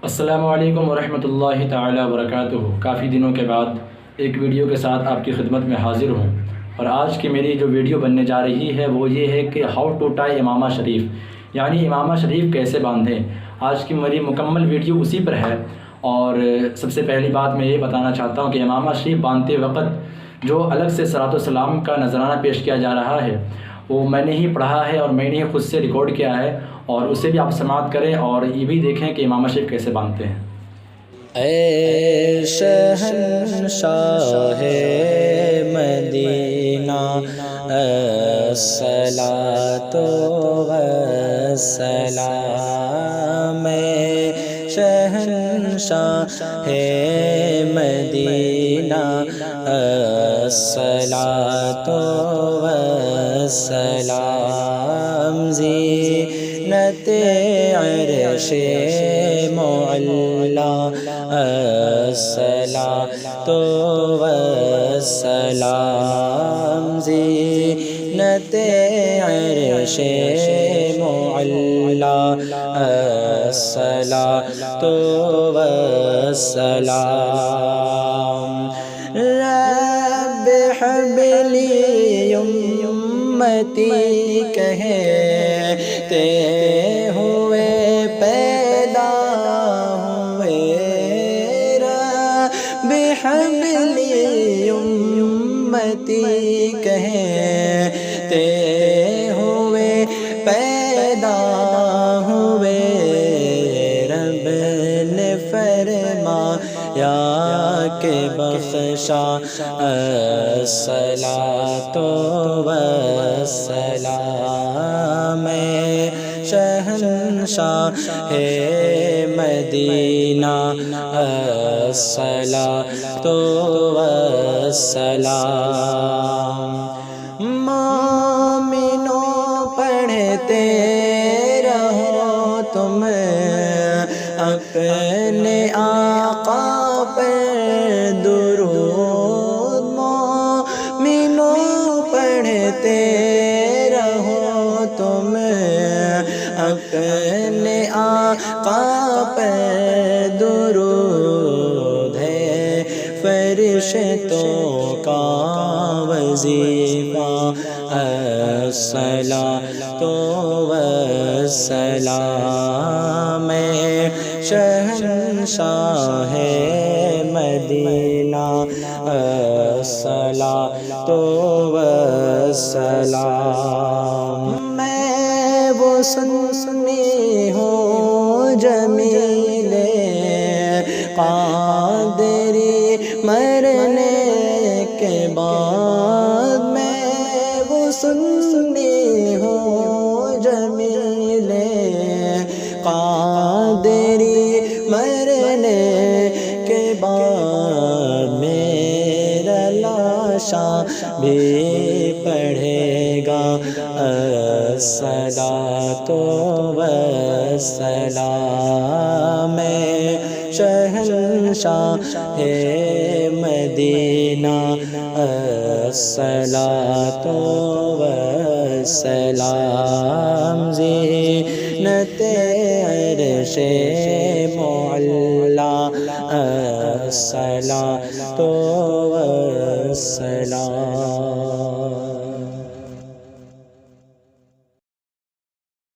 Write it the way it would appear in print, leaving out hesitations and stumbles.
السلام علیکم ورحمۃ اللہ تعالی وبرکاتہ۔ کافی دنوں کے بعد ایک ویڈیو کے ساتھ آپ کی خدمت میں حاضر ہوں، اور آج کی میری جو ویڈیو بننے جا رہی ہے وہ یہ ہے کہ ہاؤ ٹو ٹائی امامہ شریف، یعنی امامہ شریف کیسے باندھیں۔ آج کی میری مکمل ویڈیو اسی پر ہے، اور سب سے پہلی بات میں یہ بتانا چاہتا ہوں کہ امامہ شریف باندھتے وقت جو الگ سے صلاۃ و سلام کا نذرانہ پیش کیا جا رہا ہے وہ میں نے ہی پڑھا ہے اور میں نے ہی خود سے ریکارڈ کیا ہے، اور اسے بھی آپ سماعت کریں اور یہ بھی دیکھیں کہ امامہ شریف کیسے باندھتے ہیں۔ اے شہنشاہ مدینہ الصلاۃ والسلام، اے شہنشاہ مدینہ الصلاۃ والسلام، زینت عرش معلی الصلاۃ والسلام، زینت عرش معلی الصلاۃ والسلام، رب ہب لی امتی کہتے ہوئے پیدا ہوئے، رب ہب لی امتی کہتے ہوئے پیدا ہوئے، رب نے فرمایا کہ بخشا الصلاۃ والسلام، اے شہنشاہ مدینہ الصلاۃ والسلام، مومنوں پڑھتے رہو تم اپنے آقا پر درود، مومنوں پڑھتے رہو تم اپنے آقا پر درود، ہے فرشتوں کا وظیفہ الصلاۃ والسلام، اے شہنشاہ مدینہ الصلاۃ والسلام، میں وہ سنی ہوں جمیل قادری مرنے کے بعد، میں وہ سنی ہوں جمیل قادری مرنے کے بعد، میرا لاشا بھی پڑھے گا الصلاۃ والسلام، اے شہنشاہ مدینہ الصلاۃ والسلام، زینت عرش معلی الصلاۃ والسلام۔